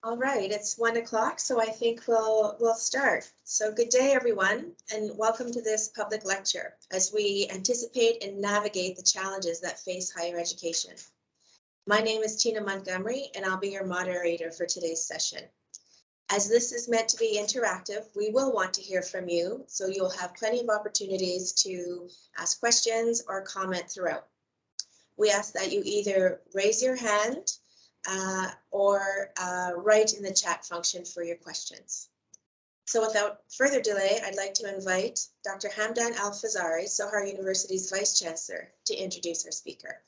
All right, it's 1 o'clock, so I think we'll start. So good day, everyone, and welcome to this public lecture as we anticipate and navigate the challenges that face higher education. My name is Tina Montgomery, and I'll be your moderator for today's session. As this is meant to be interactive, we will want to hear from you, so you'll have plenty of opportunities to ask questions or comment throughout. We ask that you either raise your hand or write in the chat function for your questions. So without further delay, I'd like to invite Dr. Hamdan Al-Fazari, Sohar University's Vice Chancellor, to introduce our speaker.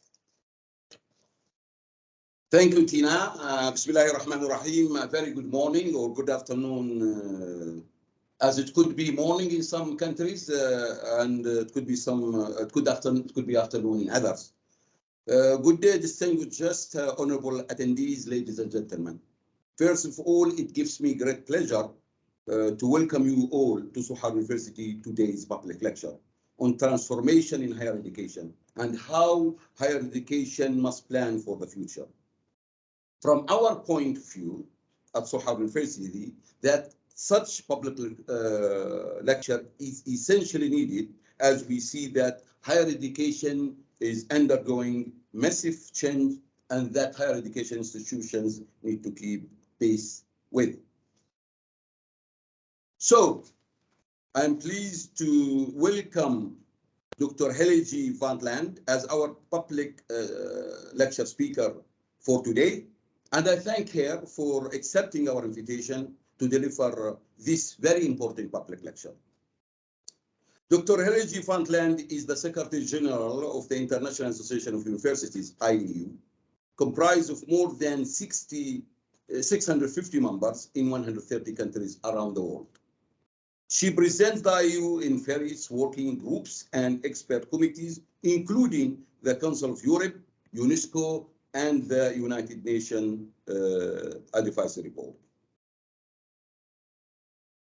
Thank you, Tina. Bismillahirrahmanirrahim. A very good morning or good afternoon, as it could be morning in some countries, and it could be afternoon in others. Good day, distinguished guests, honorable attendees, ladies and gentlemen. First of all, it gives me great pleasure to welcome you all to Sohar University today's public lecture on transformation in higher education and how higher education must plan for the future. From our point of view at Sohar University, that such public lecture is essentially needed as we see that higher education is undergoing massive change and that higher education institutions need to keep pace with. So I'm pleased to welcome Dr. Hilligje van Land as our public lecture speaker for today. And I thank her for accepting our invitation to deliver this very important public lecture. Dr. Hilligje van Land is the Secretary General of the Internationalization of Universities, IEU, comprised of more than 650 members in 130 countries around the world. She presents the IEU in various working groups and expert committees, including the Council of Europe, UNESCO, and the United Nations Advisory Board.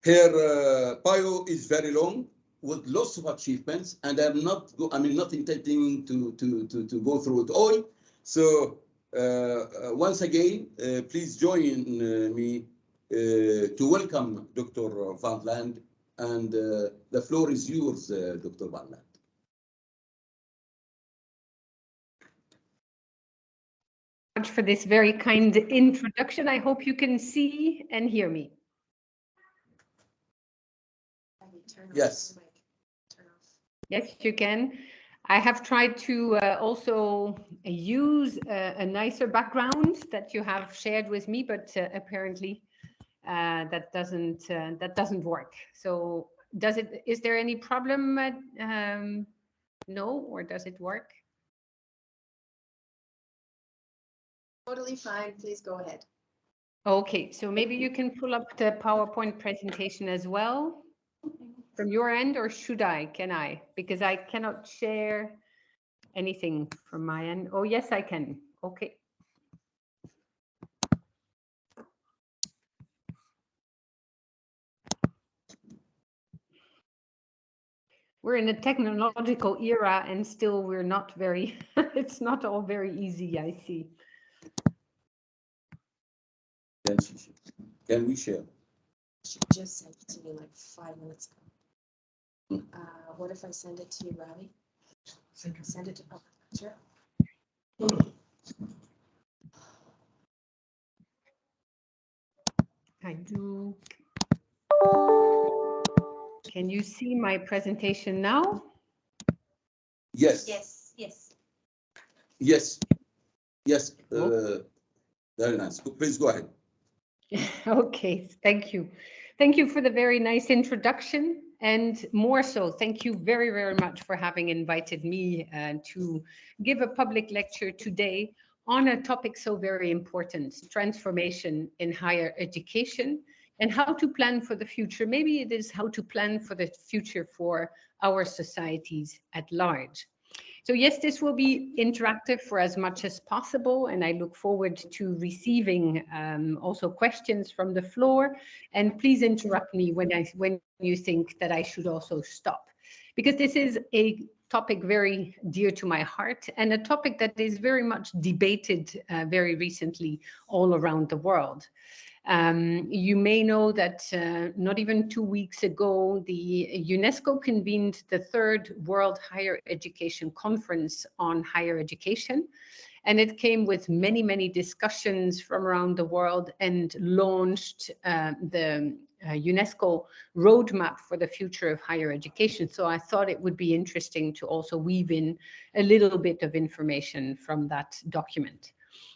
Her bio is very long, with lots of achievements, and I'm not intending to go through it all. So once again, please join me to welcome Dr. van Land, and the floor is yours, Dr. van Land. For this very kind introduction. I hope you can see and hear me. Yes. Yes, you can. I have tried to also use a nicer background that you have shared with me, but apparently that doesn't work. So is there any problem? No, or does it work? Totally fine. Please go ahead. Okay, so maybe you can pull up the PowerPoint presentation as well from your end, or should I? Can I? Because I cannot share anything from my end. Oh, yes, I can. Okay. We're in a technological era and still we're not very, it's not all very easy, I see. Can we share? She just sent it to me like 5 minutes ago. What if I send it to you, Ravi? Send it to public lecture. I do. Can you see my presentation now? Yes. Yes. Yes. Yes. Yes. Very nice. Please go ahead. Okay, thank you. Thank you for the very nice introduction, and more so, thank you very, very much for having invited me to give a public lecture today on a topic so very important, transformation in higher education and how to plan for the future. Maybe it is how to plan for the future for our societies at large. So yes, this will be interactive for as much as possible, and I look forward to receiving also questions from the floor. And please interrupt me when you think that I should also stop, because this is a topic very dear to my heart and a topic that is very much debated very recently all around the world. You may know that not even 2 weeks ago, the UNESCO convened the 3rd World Higher Education Conference on Higher Education. And it came with many, many discussions from around the world and launched the UNESCO roadmap for the future of higher education. So I thought it would be interesting to also weave in a little bit of information from that document.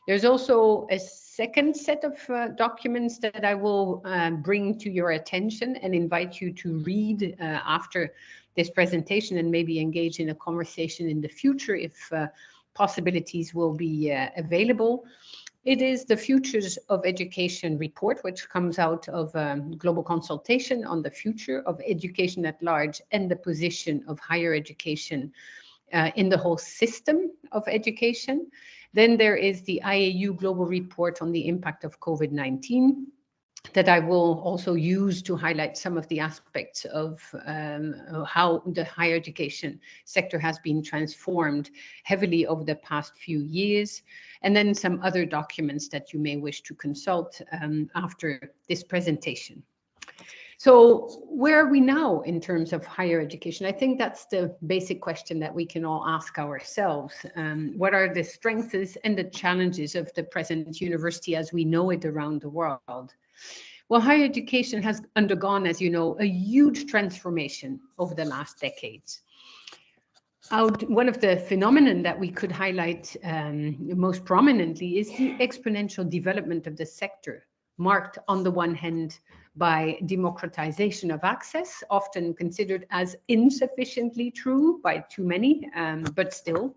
There's also a second set of documents that I will bring to your attention and invite you to read after this presentation and maybe engage in a conversation in the future if possibilities will be available. It is the Futures of Education report, which comes out of global consultation on the future of education at large and the position of higher education in the whole system of education. Then there is the IAU Global Report on the impact of COVID-19 that I will also use to highlight some of the aspects of how the higher education sector has been transformed heavily over the past few years, and then some other documents that you may wish to consult after this presentation. So where are we now in terms of higher education? I think that's the basic question that we can all ask ourselves. What are the strengths and the challenges of the present university as we know it around the world? Well, higher education has undergone, as you know, a huge transformation over the last decades. One of the phenomena that we could highlight most prominently is the exponential development of the sector, marked on the one hand by democratization of access, often considered as insufficiently true by too many, but still.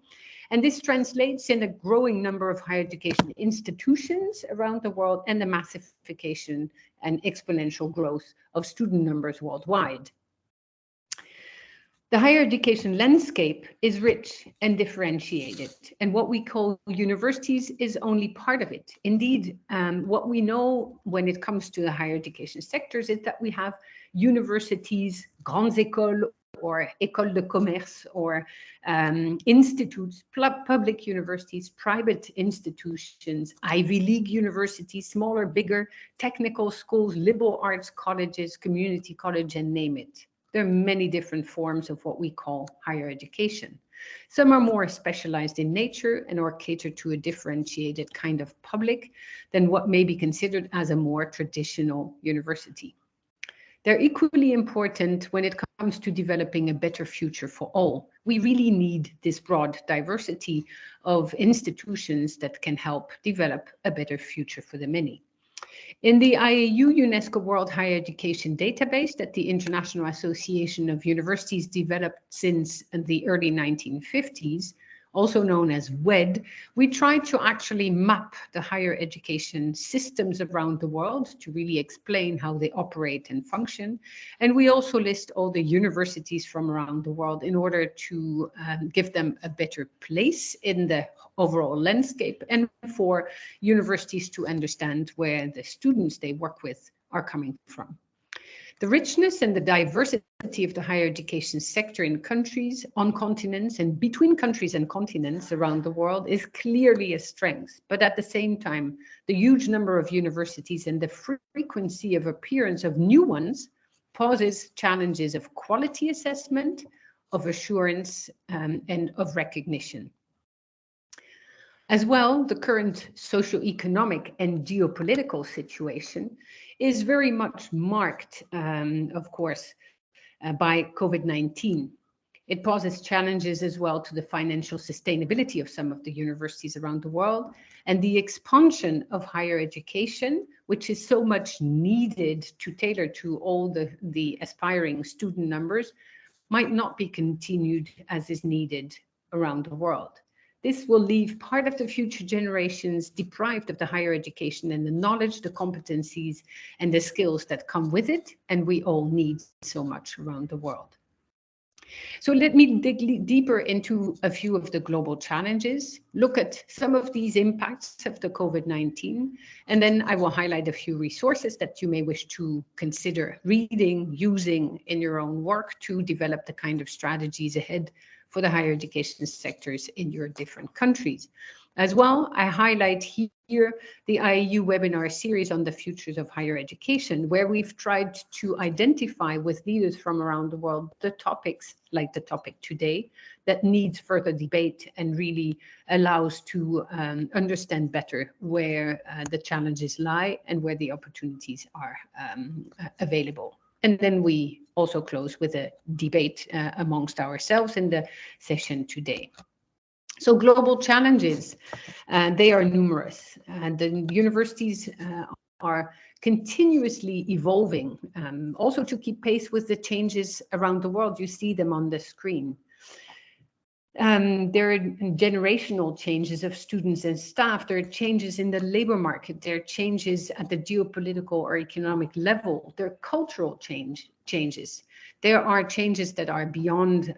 And this translates in a growing number of higher education institutions around the world and the massification and exponential growth of student numbers worldwide. The higher education landscape is rich and differentiated, and what we call universities is only part of it. Indeed, what we know when it comes to the higher education sectors is that we have universities, grandes écoles, or écoles de commerce, or institutes, public universities, private institutions, Ivy League universities, smaller, bigger, technical schools, liberal arts colleges, community college, and name it. There are many different forms of what we call higher education. Some are more specialized in nature and or cater to a differentiated kind of public than what may be considered as a more traditional university. They're equally important when it comes to developing a better future for all. We really need this broad diversity of institutions that can help develop a better future for the many. In the IAU UNESCO World Higher Education Database that the International Association of Universities developed since the early 1950s, also known as WED, we tried to actually map the higher education systems around the world to really explain how they operate and function. And we also list all the universities from around the world in order to give them a better place in the overall landscape and for universities to understand where the students they work with are coming from. The richness and the diversity of the higher education sector in countries, on continents, and between countries and continents around the world is clearly a strength. But at the same time, the huge number of universities and the frequency of appearance of new ones poses challenges of quality assessment, of assurance, and of recognition. As well, the current socio-economic and geopolitical situation is very much marked, of course, by COVID-19. It poses challenges as well to the financial sustainability of some of the universities around the world, and the expansion of higher education, which is so much needed to tailor to all the aspiring student numbers, might not be continued as is needed around the world. This will leave part of the future generations deprived of the higher education and the knowledge, the competencies, and the skills that come with it, and we all need so much around the world. So let me dig deeper into a few of the global challenges, look at some of these impacts of the COVID-19, and then I will highlight a few resources that you may wish to consider reading, using in your own work to develop the kind of strategies ahead for the higher education sectors in your different countries. As well, I highlight here the IAU webinar series on the futures of higher education, where we've tried to identify with leaders from around the world the topics, like the topic today, that needs further debate and really allows to understand better where the challenges lie and where the opportunities are available. And then we also close with a debate amongst ourselves in the session today. So global challenges, they are numerous. The universities are continuously evolving, also to keep pace with the changes around the world. You see them on the screen. There are generational changes of students and staff. There are changes in the labor market. There are changes at the geopolitical or economic level. There are cultural changes. There are changes that are beyond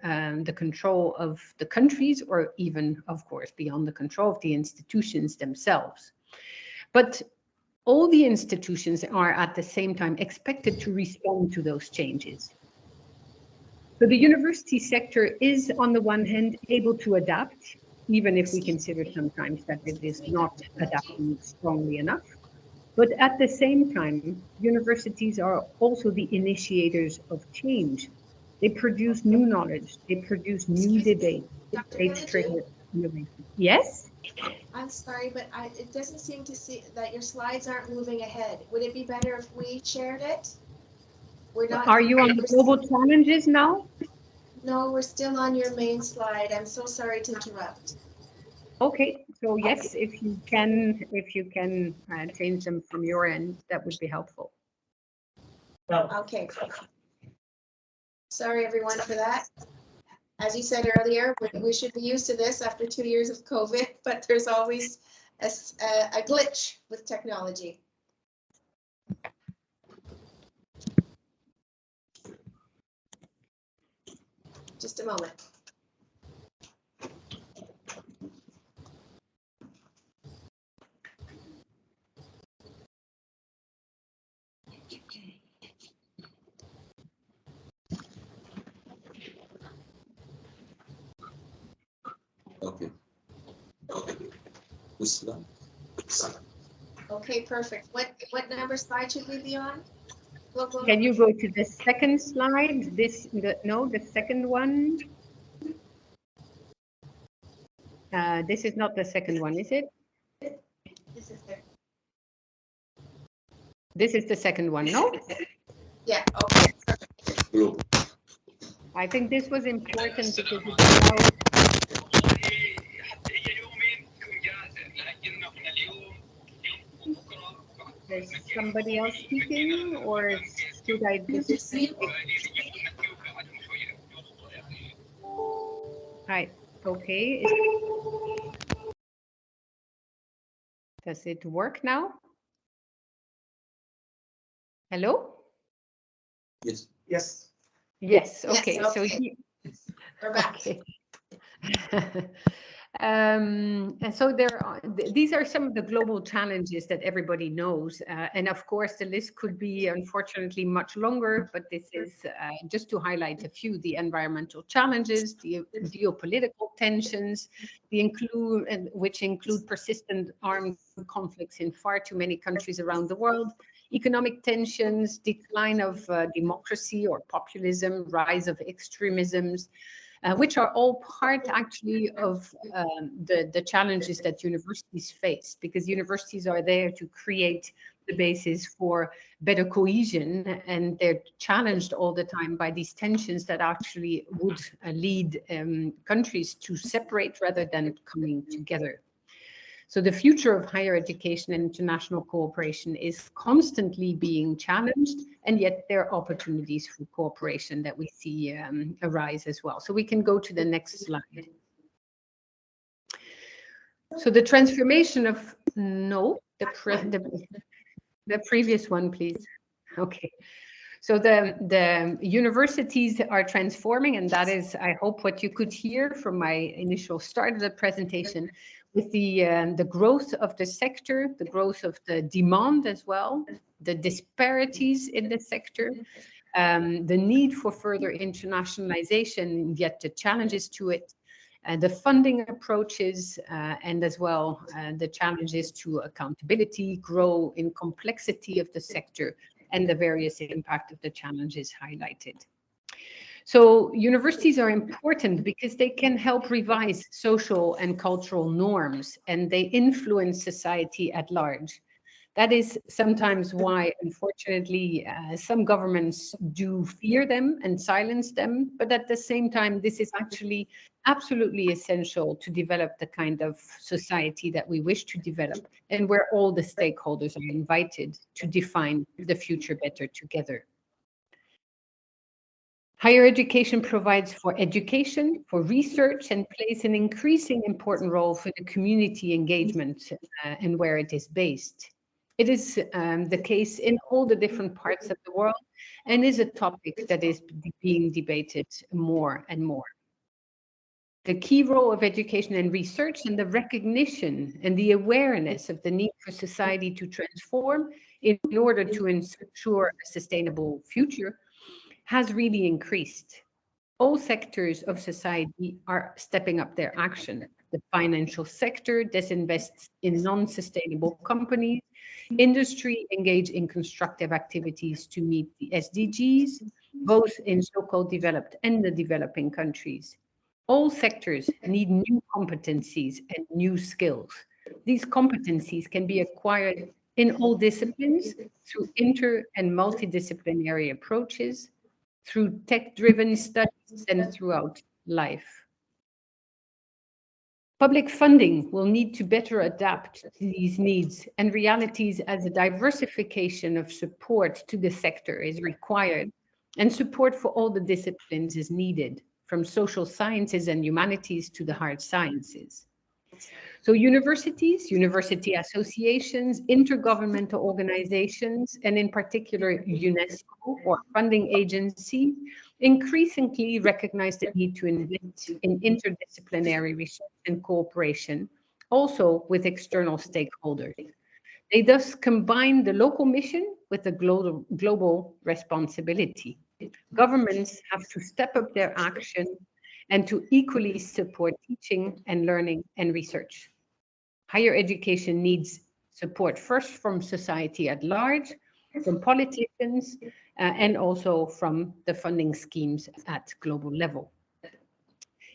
the control of the countries, or even, of course, beyond the control of the institutions themselves. But all the institutions are at the same time expected to respond to those changes. So the university sector is, on the one hand, able to adapt, even if we consider sometimes that it is not adapting strongly enough. But at the same time, universities are also the initiators of change. They produce new knowledge, they produce new debate, they trigger innovation. Yes? I'm sorry, but it doesn't seem to see that your slides aren't moving ahead. Would it be better if we shared it? We're not. Are you on the global challenges now? No, we're still on your main slide. I'm so sorry to interrupt. Okay, so yes, if you can change them from your end, that would be helpful. Okay. Sorry everyone for that. As you said earlier, we should be used to this after 2 years of COVID, but there's always a glitch with technology. Just a moment. Okay. Which slide? Okay, perfect. What number slide should we be on? Can you go to the second slide? The second one. This is not the second one, is it? This is there. This is the second one, no? Yeah, okay. Global. I think this was important because it allows. Is somebody else speaking, or should I just speak? Right, okay. Does it work now? Hello? Yes. Yes. Yes, okay. Yes, So okay. We're back. okay. And so these are some of the global challenges that everybody knows. And of course, the list could be unfortunately much longer, but this is just to highlight a few: the environmental challenges, the geopolitical tensions, which include persistent armed conflicts in far too many countries around the world, economic tensions, decline of democracy or populism, rise of extremisms, which are all part actually of the challenges that universities face, because universities are there to create the basis for better cohesion, and they're challenged all the time by these tensions that actually would lead countries to separate rather than coming together. So the future of higher education and international cooperation is constantly being challenged, and yet there are opportunities for cooperation that we see arise as well. So we can go to the next slide. So the transformation of, no, the previous one, please. Okay. So the universities are transforming, and that is, I hope, what you could hear from my initial start of the presentation, with the growth of the sector, the growth of the demand as well, the disparities in the sector, the need for further internationalization, yet the challenges to it, the funding approaches, and as well the challenges to accountability, grow in complexity of the sector, and the various impact of the challenges highlighted. So universities are important because they can help revise social and cultural norms, and they influence society at large. That is sometimes why, unfortunately, some governments do fear them and silence them. But at the same time, this is actually absolutely essential to develop the kind of society that we wish to develop, and where all the stakeholders are invited to define the future better together. Higher education provides for education, for research, and plays an increasing important role for the community engagement and where it is based. It is the case in all the different parts of the world and is a topic that is being debated more and more. The key role of education and research and the recognition and the awareness of the need for society to transform in order to ensure a sustainable future has really increased. All sectors of society are stepping up their action. The financial sector disinvests in non-sustainable companies. Industry engage in constructive activities to meet the SDGs, both in so-called developed and the developing countries. All sectors need new competencies and new skills. These competencies can be acquired in all disciplines through inter- and multidisciplinary approaches, through tech-driven studies, and throughout life. Public funding will need to better adapt to these needs and realities as a diversification of support to the sector is required, and support for all the disciplines is needed, from social sciences and humanities to the hard sciences. So universities, university associations, intergovernmental organizations, and in particular UNESCO or funding agencies increasingly recognize the need to invest in interdisciplinary research and cooperation, also with external stakeholders. They thus combine the local mission with the global responsibility. Governments have to step up their action and to equally support teaching and learning and research. Higher education needs support first from society at large, from politicians, and also from the funding schemes at global level.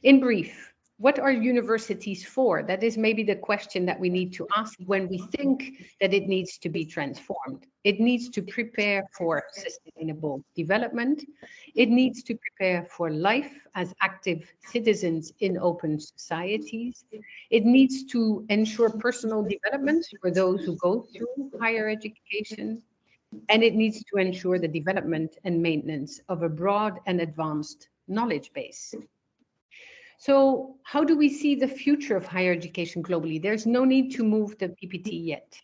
In brief, what are universities for? That is maybe the question that we need to ask when we think that it needs to be transformed. It needs to prepare for sustainable development. It needs to prepare for life as active citizens in open societies. It needs to ensure personal development for those who go through higher education. And it needs to ensure the development and maintenance of a broad and advanced knowledge base. So how do we see the future of higher education globally? There's no need to move the PPT yet.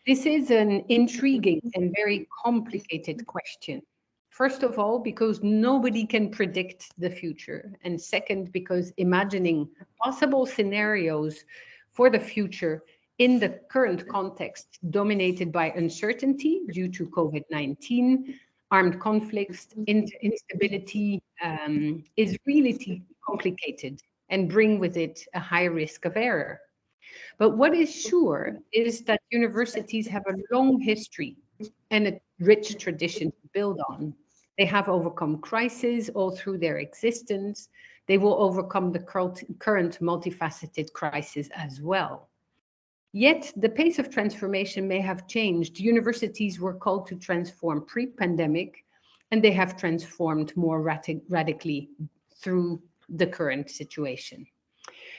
This is an intriguing and very complicated question. First of all, because nobody can predict the future. And second, because imagining possible scenarios for the future in the current context dominated by uncertainty due to COVID-19, armed conflicts, instability, is really complicated and bring with it a high risk of error. But what is sure is that universities have a long history and a rich tradition to build on. They have overcome crises all through their existence. They will overcome the current multifaceted crisis as well. Yet the pace of transformation may have changed. Universities were called to transform pre-pandemic, and they have transformed more radically through the current situation.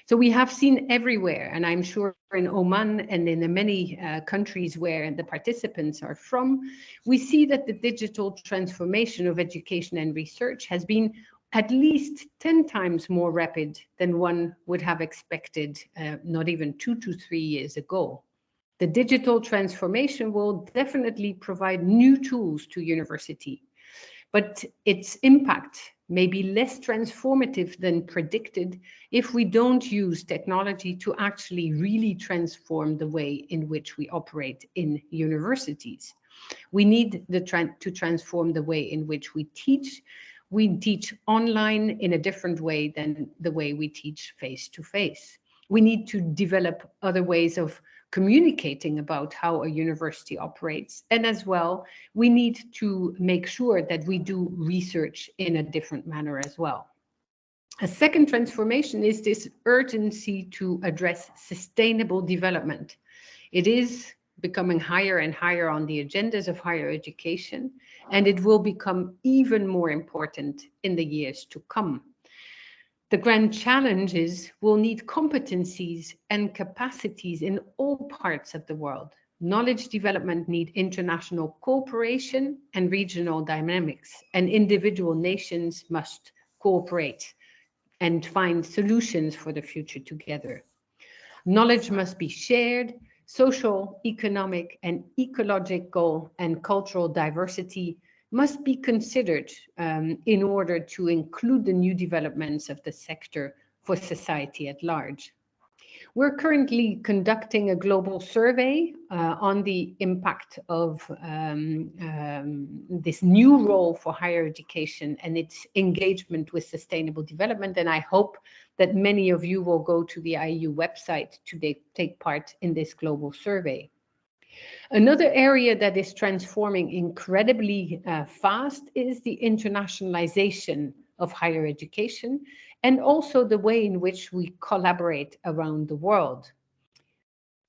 So we have seen everywhere, and I'm sure in Oman and in the many countries where the participants are from, we see that the digital transformation of education and research has been at least 10 times more rapid than one would have expected not even 2 to 3 years ago. The digital transformation will definitely provide new tools to university, but its impact may be less transformative than predicted if we don't use technology to actually really transform the way in which we operate in universities. We need to transform the way in which we teach. We teach online in a different way than the way we teach face-to-face. We need to develop other ways of communicating about how a university operates. And as well, we need to make sure that we do research in a different manner as well. A second transformation is this urgency to address sustainable development. It is becoming higher and higher on the agendas of higher education, and it will become even more important in the years to come. The grand challenges will need competencies and capacities in all parts of the world. Knowledge development need international cooperation and regional dynamics, and individual nations must cooperate and find solutions for the future together. Knowledge must be shared. Social, economic, and ecological and cultural diversity must be considered in order to include the new developments of the sector for society at large. We're currently conducting a global survey on the impact of this new role for higher education and its engagement with sustainable development. And I hope that many of you will go to the IU website to take part in this global survey. Another area that is transforming incredibly fast is the internationalization of higher education, and also the way in which we collaborate around the world.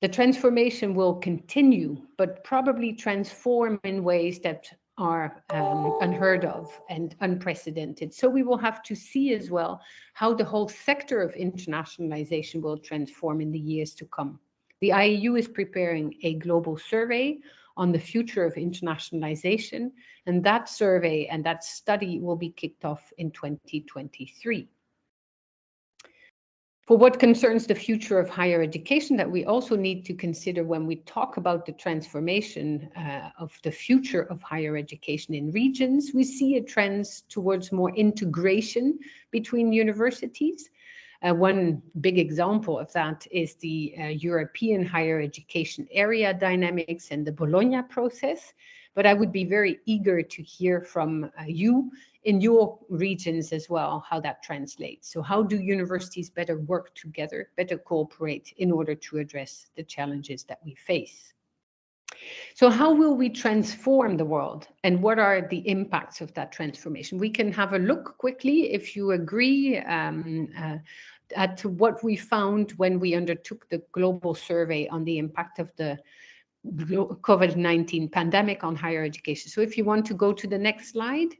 The transformation will continue, but probably transform in ways that are unheard of and unprecedented. So we will have to see as well how the whole sector of internationalization will transform in the years to come. The IAU is preparing a global survey on the future of internationalization, and that survey and that study will be kicked off in 2023. For what concerns the future of higher education, that we also need to consider when we talk about the transformation of the future of higher education in regions, we see a trend towards more integration between universities. One big example of that is the European higher education area dynamics and the Bologna process. But I would be very eager to hear from you in your regions as well, how that translates. So how do universities better work together, better cooperate in order to address the challenges that we face? So how will we transform the world, and what are the impacts of that transformation? We can have a look quickly, if you agree, at what we found when we undertook the global survey on the impact of the COVID-19 pandemic on higher education. So if you want to go to the next slide.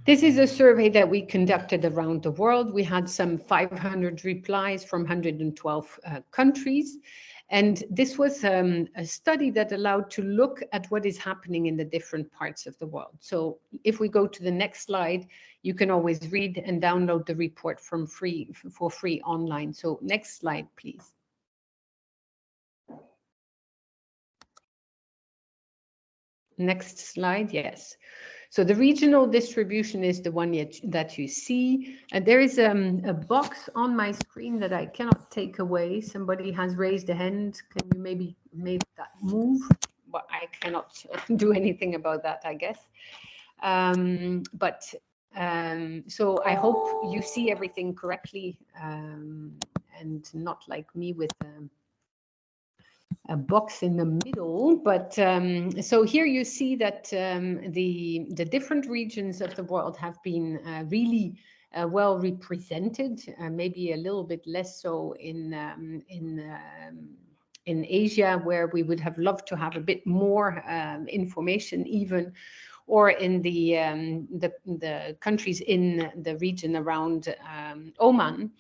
This is a survey that we conducted around the world. We had some 500 replies from 112 countries. And this was a study that allowed to look at what is happening in the different parts of the world. So if we go to the next slide, you can always read and download the report for free online. So next slide, please. Next slide, yes. So the regional distribution is the one that you see. There is a box on my screen that I cannot take away. Somebody has raised a hand. Can you maybe make that move? Well, I cannot do anything about that, I guess. So I hope you see everything correctly and not like me with a box in the middle, but so here you see that the different regions of the world have been really well represented, maybe a little bit less so in Asia, where we would have loved to have a bit more information even, or in the countries in the region around Oman.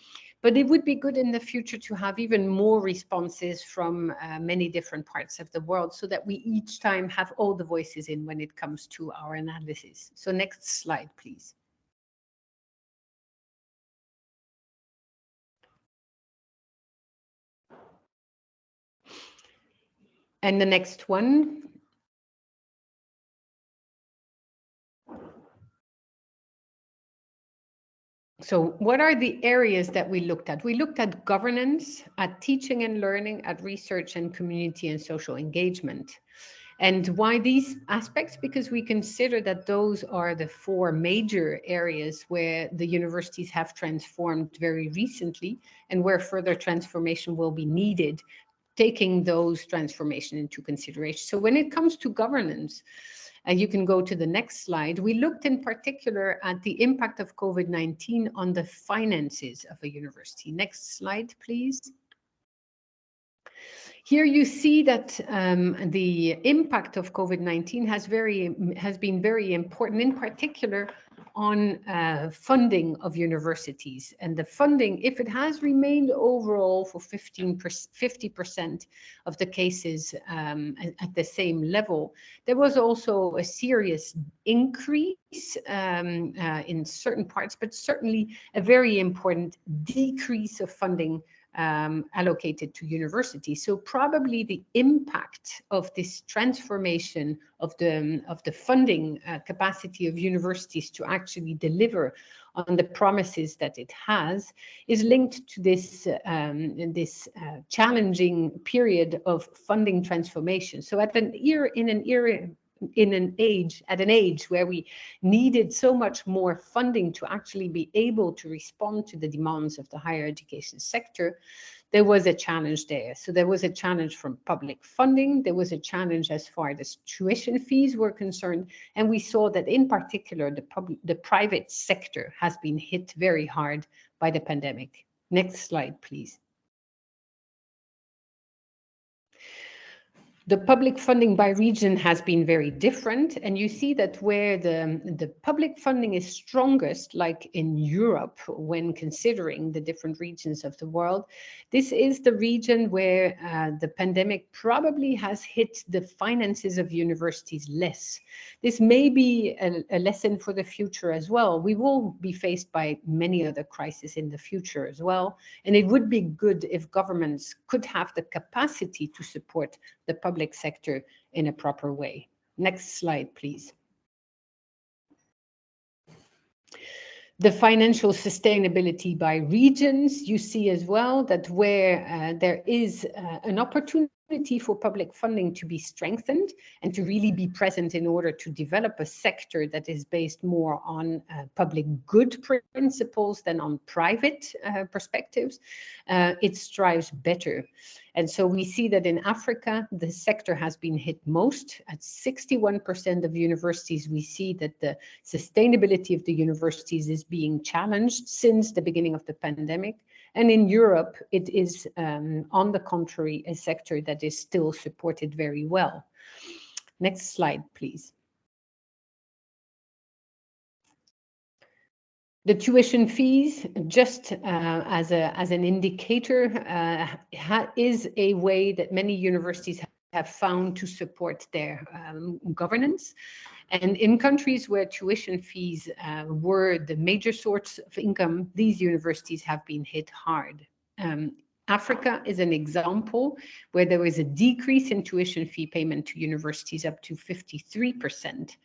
But it would be good in the future to have even more responses from many different parts of the world, so that we each time have all the voices in when it comes to our analysis. So next slide, please. And the next one. So what are the areas that we looked at? We looked at governance, at teaching and learning, at research and community and social engagement. And why these aspects? Because we consider that those are the four major areas where the universities have transformed very recently and where further transformation will be needed, taking those transformation into consideration. So when it comes to governance, and you can go to the next slide, we looked in particular at the impact of COVID-19 on the finances of a university. Next slide, please. Here you see that the impact of COVID-19 has been very important, in particular on funding of universities. And the funding, if it has remained overall for 50% of the cases at the same level, there was also a serious increase in certain parts, but certainly a very important decrease of funding allocated to universities. So probably the impact of this transformation of the funding capacity of universities to actually deliver on the promises that it has is linked to this challenging period of funding transformation. So at an age where we needed so much more funding to actually be able to respond to the demands of the higher education sector, there was a challenge there. So there was a challenge from public funding, there was a challenge as far as tuition fees were concerned, and we saw that in particular the private sector has been hit very hard by the pandemic. Next slide, please. The public funding by region has been very different, and you see that where the public funding is strongest, like in Europe, when considering the different regions of the world, this is the region where the pandemic probably has hit the finances of universities less. This may be a lesson for the future as well. We will be faced by many other crises in the future as well, and it would be good if governments could have the capacity to support the public sector in a proper way. Next slide, please. The financial sustainability by regions, you see as well that where there is an opportunity for public funding to be strengthened and to really be present in order to develop a sector that is based more on public good principles than on private perspectives, it strives better. And so we see that in Africa, the sector has been hit most. At 61% of universities, we see that the sustainability of the universities is being challenged since the beginning of the pandemic. And in Europe, it is, on the contrary, a sector that is still supported very well. Next slide, please. The tuition fees, just as an indicator, is a way that many universities have found to support their governance. And in countries where tuition fees were the major source of income, these universities have been hit hard. Africa is an example where there was a decrease in tuition fee payment to universities up to 53%.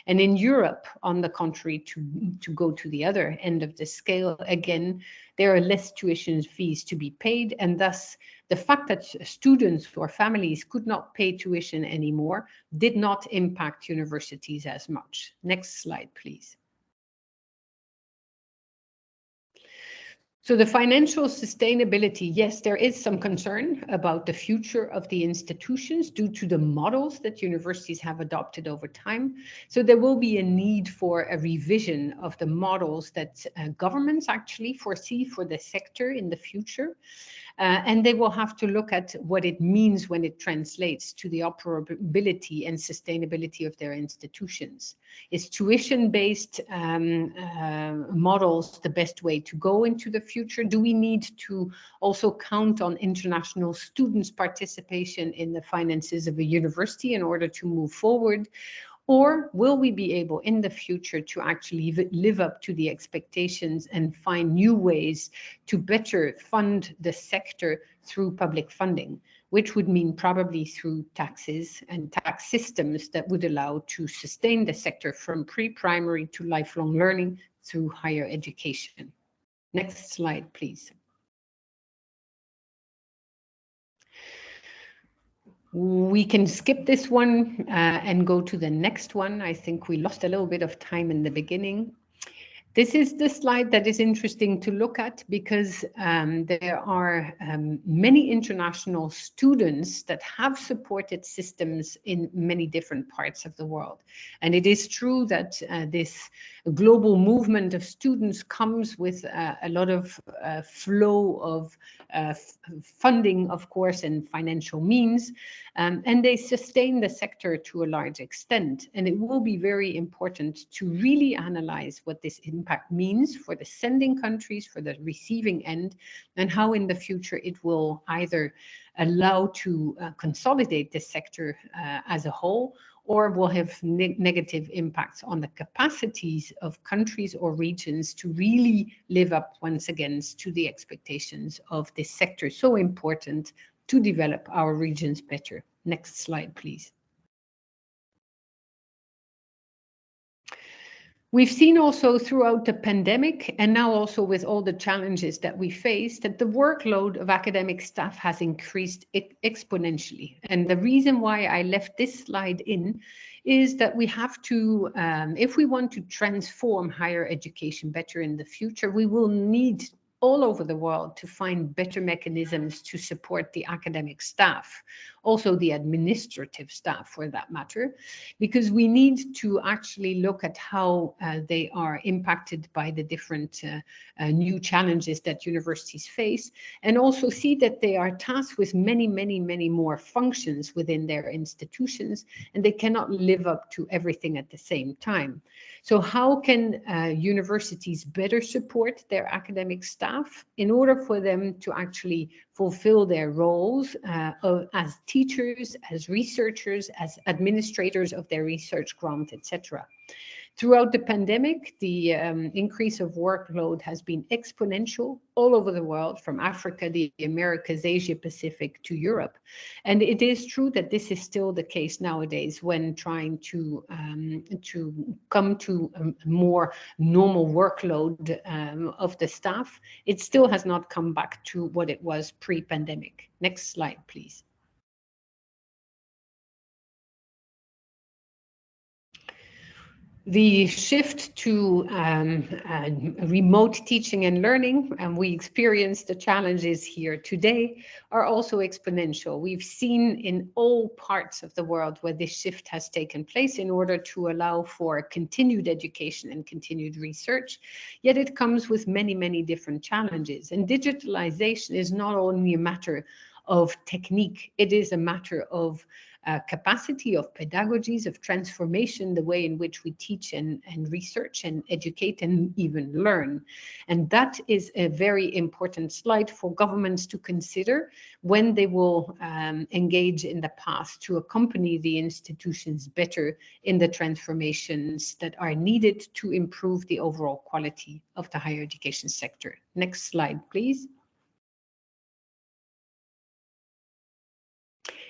And in Europe, on the contrary, to go to the other end of the scale, again, there are less tuition fees to be paid. And thus, the fact that students or families could not pay tuition anymore did not impact universities as much. Next slide, please. So the financial sustainability, yes, there is some concern about the future of the institutions due to the models that universities have adopted over time. So there will be a need for a revision of the models that governments actually foresee for the sector in the future. And they will have to look at what it means when it translates to the operability and sustainability of their institutions. Is tuition-based models the best way to go into the future? Do we need to also count on international students' participation in the finances of a university in order to move forward? Or will we be able in the future to actually live up to the expectations and find new ways to better fund the sector through public funding, which would mean probably through taxes and tax systems that would allow to sustain the sector from pre-primary to lifelong learning through higher education. Next slide, please. We can skip this one and go to the next one. I think we lost a little bit of time in the beginning. This is the slide that is interesting to look at because there are many international students that have supported systems in many different parts of the world. And it is true that this global movement of students comes with a lot of flow of funding, of course, and financial means, and they sustain the sector to a large extent. And it will be very important to really analyze what this impact means for the sending countries, for the receiving end, and how in the future it will either allow to consolidate the sector as a whole, or will have negative impacts on the capacities of countries or regions to really live up once again to the expectations of this sector, so important to develop our regions better. Next slide, please. We've seen also throughout the pandemic, and now also with all the challenges that we face, that the workload of academic staff has increased exponentially. And the reason why I left this slide in is that we have to, if we want to transform higher education better in the future, we will need all over the world to find better mechanisms to support the academic staff, also the administrative staff for that matter, because we need to actually look at how they are impacted by the different new challenges that universities face, and also see that they are tasked with many, many, many more functions within their institutions, and they cannot live up to everything at the same time. So how can universities better support their academic staff in order for them to actually fulfill their roles as teachers, as researchers, as administrators of their research grant, etc. Throughout the pandemic, the increase of workload has been exponential all over the world, from Africa, the Americas, Asia Pacific to Europe. And it is true that this is still the case nowadays when trying to come to a more normal workload of the staff. It still has not come back to what it was pre-pandemic. Next slide, please. The shift to remote teaching and learning, and we experience the challenges here today, are also exponential. We've seen in all parts of the world where this shift has taken place in order to allow for continued education and continued research, yet it comes with many, many different challenges. And digitalization is not only a matter of technique, it is a matter of capacity, of pedagogies, of transformation, the way in which we teach and research and educate and even learn. And that is a very important slide for governments to consider when they will engage in the path to accompany the institutions better in the transformations that are needed to improve the overall quality of the higher education sector. Next slide, please.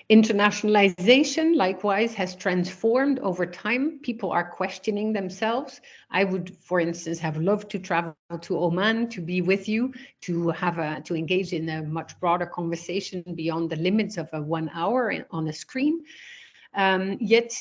Internationalization, likewise, has transformed over time. People are questioning themselves. I would, for instance, have loved to travel to Oman to be with you, to engage in a much broader conversation beyond the limits of a 1 hour on a screen. Yet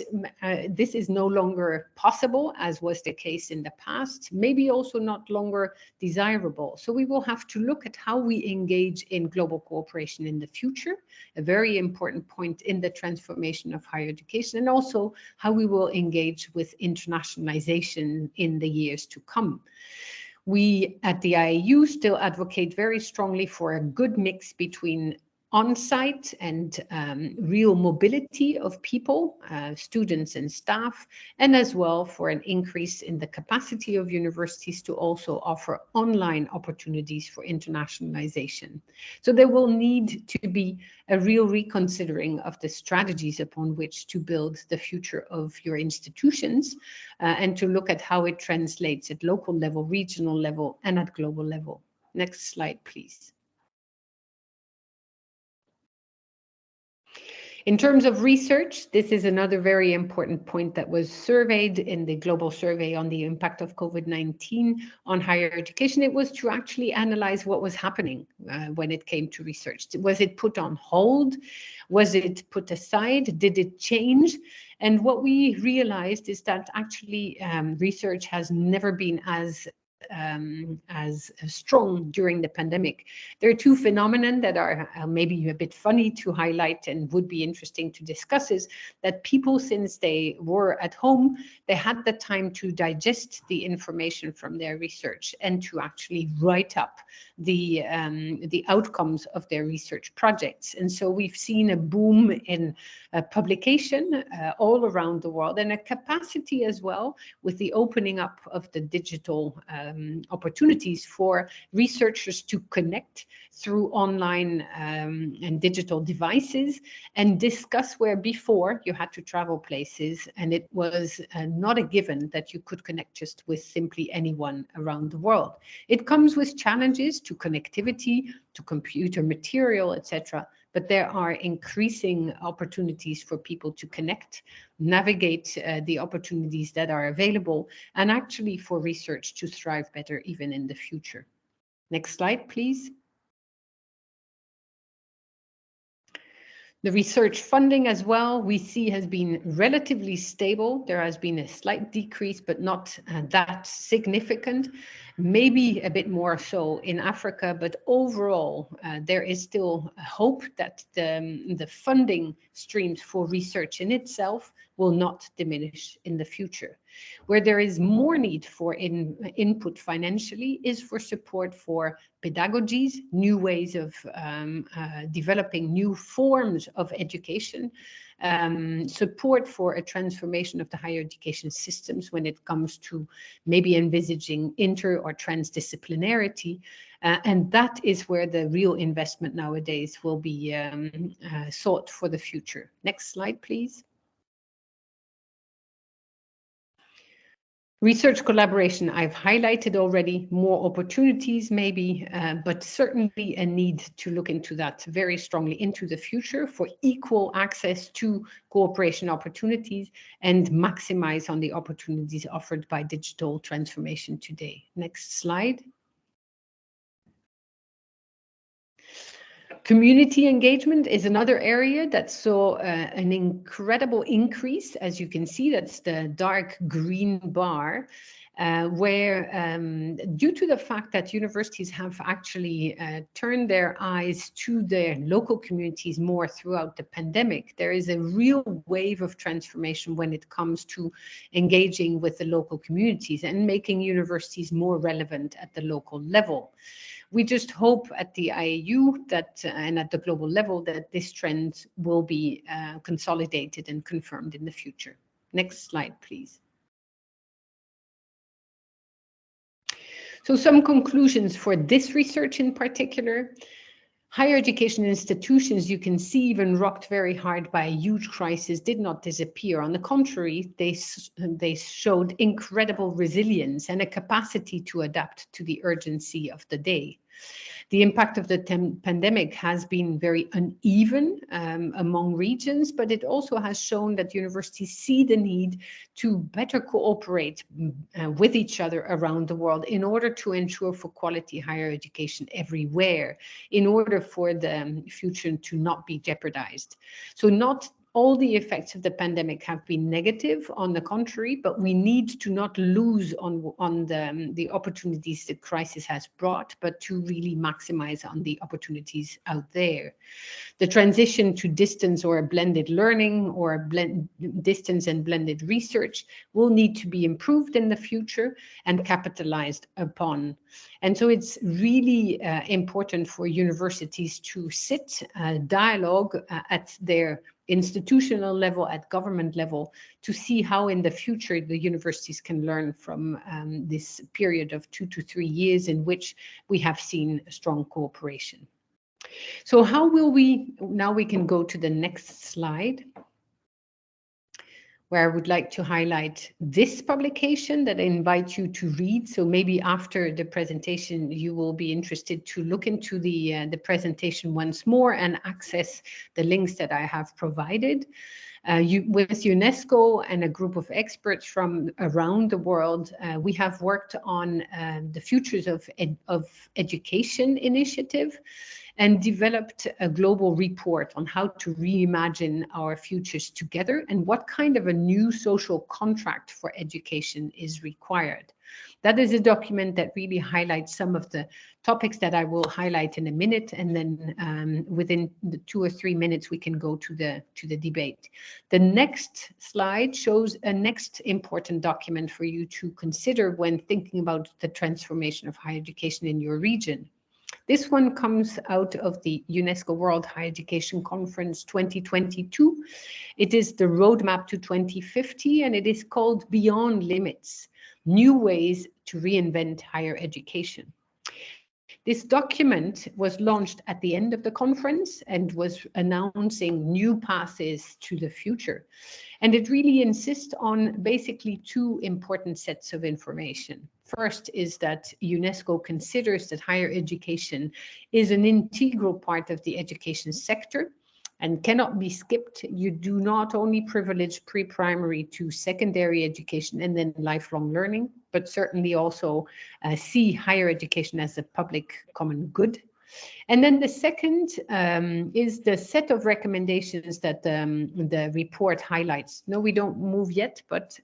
this is no longer possible, as was the case in the past, maybe also not longer desirable. So we will have to look at how we engage in global cooperation in the future, a very important point in the transformation of higher education, and also how we will engage with internationalization in the years to come. We at the IAU still advocate very strongly for a good mix between on-site and real mobility of people, students and staff, and as well for an increase in the capacity of universities to also offer online opportunities for internationalization. So there will need to be a real reconsidering of the strategies upon which to build the future of your institutions and to look at how it translates at local level, regional level, and at global level. Next slide, please. In terms of research, this is another very important point that was surveyed in the global survey on the impact of COVID-19 on higher education. It was to actually analyze what was happening when it came to research. Was it put on hold? Was it put aside? Did it change? And what we realized is that actually research has never been as strong during the pandemic. There are two phenomena that are maybe a bit funny to highlight and would be interesting to discuss, is that people, since they were at home, they had the time to digest the information from their research and to actually write up the outcomes of their research projects. And so we've seen a boom in publication all around the world, and a capacity as well with the opening up of the digital opportunities for researchers to connect through online and digital devices and discuss, where before you had to travel places and it was not a given that you could connect just with simply anyone around the world. It comes with challenges to connectivity, to computer material, etc. But there are increasing opportunities for people to connect, navigate the opportunities that are available, and actually for research to thrive better even in the future. Next slide, please. The research funding as well, we see, has been relatively stable. There has been a slight decrease, but not that significant. Maybe a bit more so in Africa, but overall, there is still hope that the funding streams for research in itself will not diminish in the future. Where there is more need for input financially is for support for pedagogies, new ways of developing new forms of education, support for a transformation of the higher education systems when it comes to maybe envisaging inter or transdisciplinarity. And that is where the real investment nowadays will be sought for the future. Next slide, please. Research collaboration, I've highlighted already, more opportunities maybe, but certainly a need to look into that very strongly into the future for equal access to cooperation opportunities and maximize on the opportunities offered by digital transformation today. Next slide. Community engagement is another area that saw an incredible increase. As you can see, that's the dark green bar, where due to the fact that universities have actually turned their eyes to their local communities more throughout the pandemic, there is a real wave of transformation when it comes to engaging with the local communities and making universities more relevant at the local level. We just hope at the IAU that, and at the global level, that this trend will be consolidated and confirmed in the future. Next slide, please. So some conclusions for this research in particular. Higher education institutions, you can see, even rocked very hard by a huge crisis, did not disappear. On the contrary, they showed incredible resilience and a capacity to adapt to the urgency of the day. The impact of the pandemic has been very uneven among regions, but it also has shown that universities see the need to better cooperate with each other around the world in order to ensure for quality higher education everywhere, in order for the future to not be jeopardized. So not all the effects of the pandemic have been negative, on the contrary, but we need to not lose on the opportunities the crisis has brought, but to really maximize on the opportunities out there. The transition to distance or blended learning or distance and blended research will need to be improved in the future and capitalized upon. And so it's really important for universities to sit, dialogue at their institutional level, at government level, to see how in the future the universities can learn from this period of 2 to 3 years in which we have seen strong cooperation. So how will we, now we can go to the next slide. where I would like to highlight this publication that I invite you to read. So maybe after the presentation, you will be interested to look into the presentation once more and access the links that I have provided. With UNESCO and a group of experts from around the world, we have worked on the Futures of Education initiative and developed a global report on how to reimagine our futures together and what kind of a new social contract for education is required. That is a document that really highlights some of the topics that I will highlight in a minute, and then within the 2 or 3 minutes we can go to the debate. The next slide shows a next important document for you to consider when thinking about the transformation of higher education in your region. This one comes out of the UNESCO World Higher Education Conference 2022. It is the roadmap to 2050, and it is called Beyond Limits: New Ways to Reinvent Higher Education. This document was launched at the end of the conference and was announcing new paths to the future. And it really insists on basically 2 important sets of information. First is that UNESCO considers that higher education is an integral part of the education sector and cannot be skipped. You do not only privilege pre-primary to secondary education and then lifelong learning, but certainly also see higher education as a public common good. And then the second is the set of recommendations that the report highlights. No, we don't move yet, but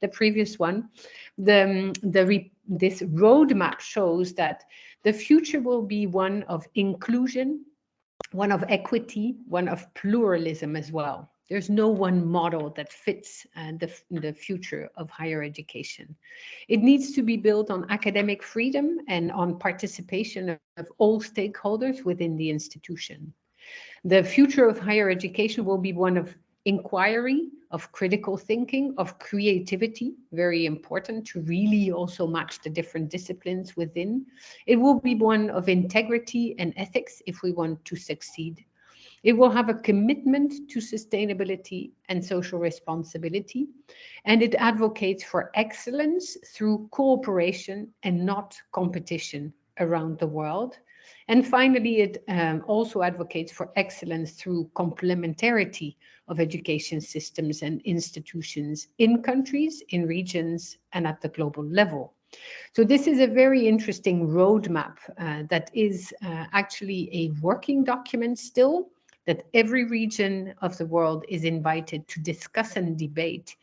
the previous one. This roadmap shows that the future will be one of inclusion, one of equity, one of pluralism as well. There's no one model that fits the future of higher education. It needs to be built on academic freedom and on participation of all stakeholders within the institution. The future of higher education will be one of inquiry, of critical thinking, of creativity, very important to really also match the different disciplines within. It will be one of integrity and ethics if we want to succeed. It will have a commitment to sustainability and social responsibility, and it advocates for excellence through cooperation and not competition around the world. And finally, it also advocates for excellence through complementarity of education systems and institutions in countries, in regions, and at the global level. So this is a very interesting roadmap that is actually a working document still, that every region of the world is invited to discuss and debate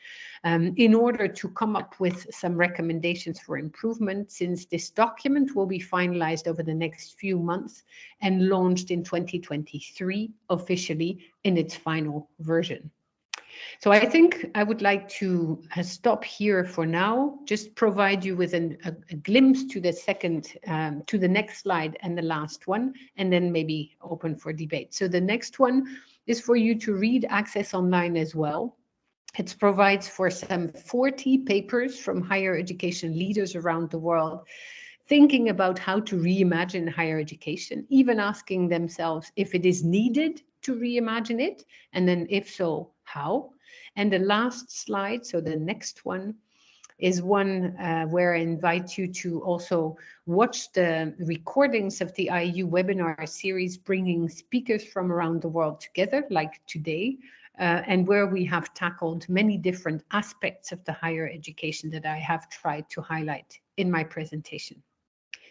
in order to come up with some recommendations for improvement, since this document will be finalized over the next few months and launched in 2023 officially in its final version. So I think I would like to stop here for now, just provide you with a glimpse to the to the next slide and the last one, and then maybe open for debate. So the next one is for you to read, access online as well. It provides for some 40 papers from higher education leaders around the world, thinking about how to reimagine higher education, even asking themselves if it is needed to reimagine it, and then if so, how. And the last slide, so the next one, is one where I invite you to also watch the recordings of the IU webinar series, bringing speakers from around the world together, like today, and where we have tackled many different aspects of the higher education that I have tried to highlight in my presentation.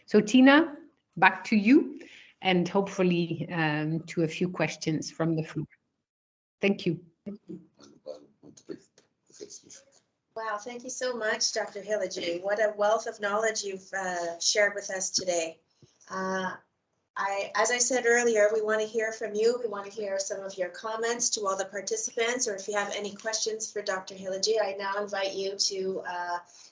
So Tina, back to you, and hopefully to a few questions from the floor. Thank you. Wow, thank you so much, Dr. Hilligje. What a wealth of knowledge you've shared with us today. As I said earlier, we want to hear from you. We want to hear some of your comments to all the participants, or if you have any questions for Dr. Hilligje, I now invite you to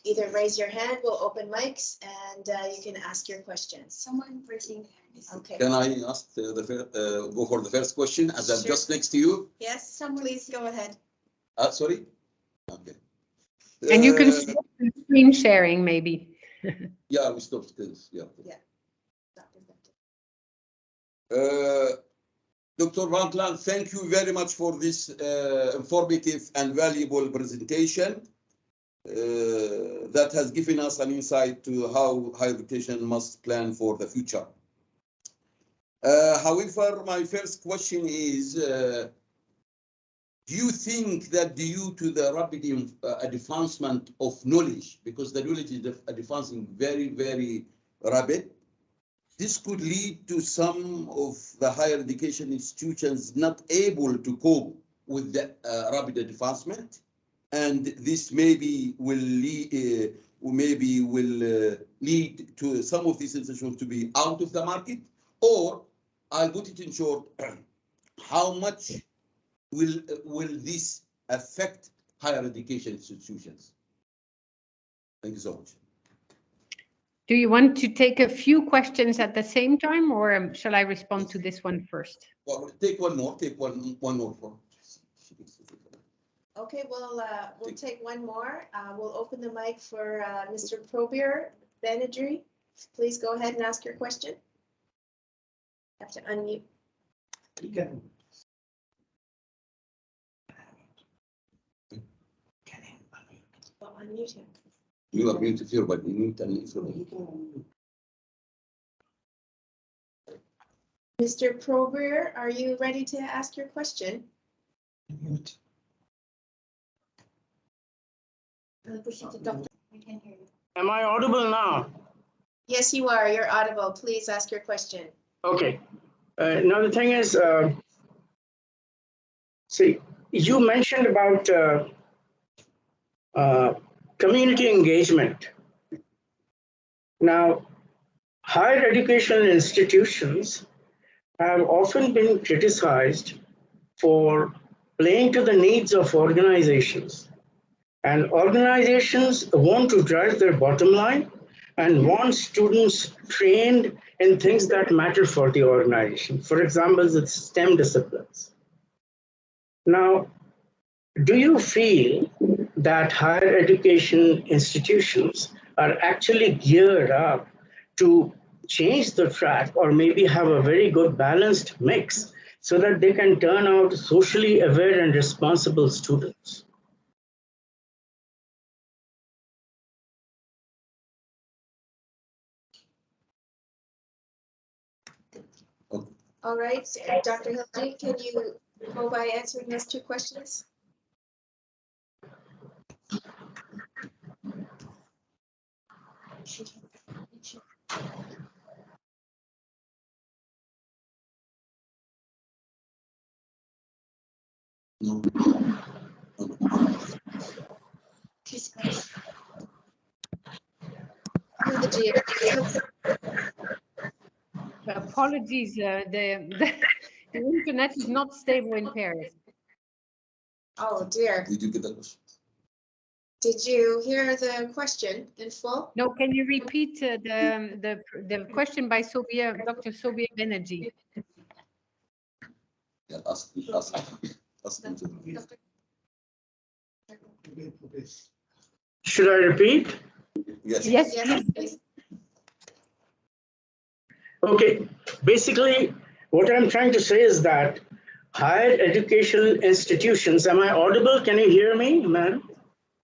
either raise your hand, we'll open mics, and you can ask your questions. Someone raising their hand. Okay. Can I ask go for the first question, as I'm just next to you? Yes, please go ahead. Sorry? Okay. And you can stop the screen sharing, maybe. Yeah, we stopped this. Yeah. Yeah. Dr. Rantlan, thank you very much for this informative and valuable presentation that has given us an insight to how higher education must plan for the future. However, my first question is, do you think that due to the rapid advancement of knowledge, because the knowledge is advancing very, very rapid, this could lead to some of the higher education institutions not able to cope with the rapid advancement, and this maybe will lead, lead to some of these institutions to be out of the market? Or, I'll put it in short, how much will this affect higher education institutions? Thank you so much. Do you want to take a few questions at the same time, or shall I respond to this one first? Well, take one more. Take one more. Okay, we'll take one more. We'll open the mic for Mr. Probir Benadry. Please go ahead and ask your question. You have to unmute. Well, unmute him. You are muted here, but you mute and Mr. Probir, are you ready to ask your question? Am I audible now? Yes, you are. You're audible. Please ask your question. Okay. Now the thing is, see, you mentioned about community engagement. Now, higher education institutions have often been criticized for playing to the needs of organizations. And organizations want to drive their bottom line and want students trained in things that matter for the organization. For example, the STEM disciplines. Now, do you feel that higher education institutions are actually geared up to change the track, or maybe have a very good balanced mix so that they can turn out socially aware and responsible students? All right, Dr. Hilligje, can you go by answering those two questions? No. Apologies, the internet is not stable in Paris. Oh dear. Did you get that question? Did you hear the question in full? No, can you repeat the question by Dr. Sohar University? Yeah, ask them to repeat. Should I repeat? Yes. Yes, Yes, please. please. Okay, basically, what I'm trying to say is that higher educational institutions, am I audible? Can you hear me, ma'am?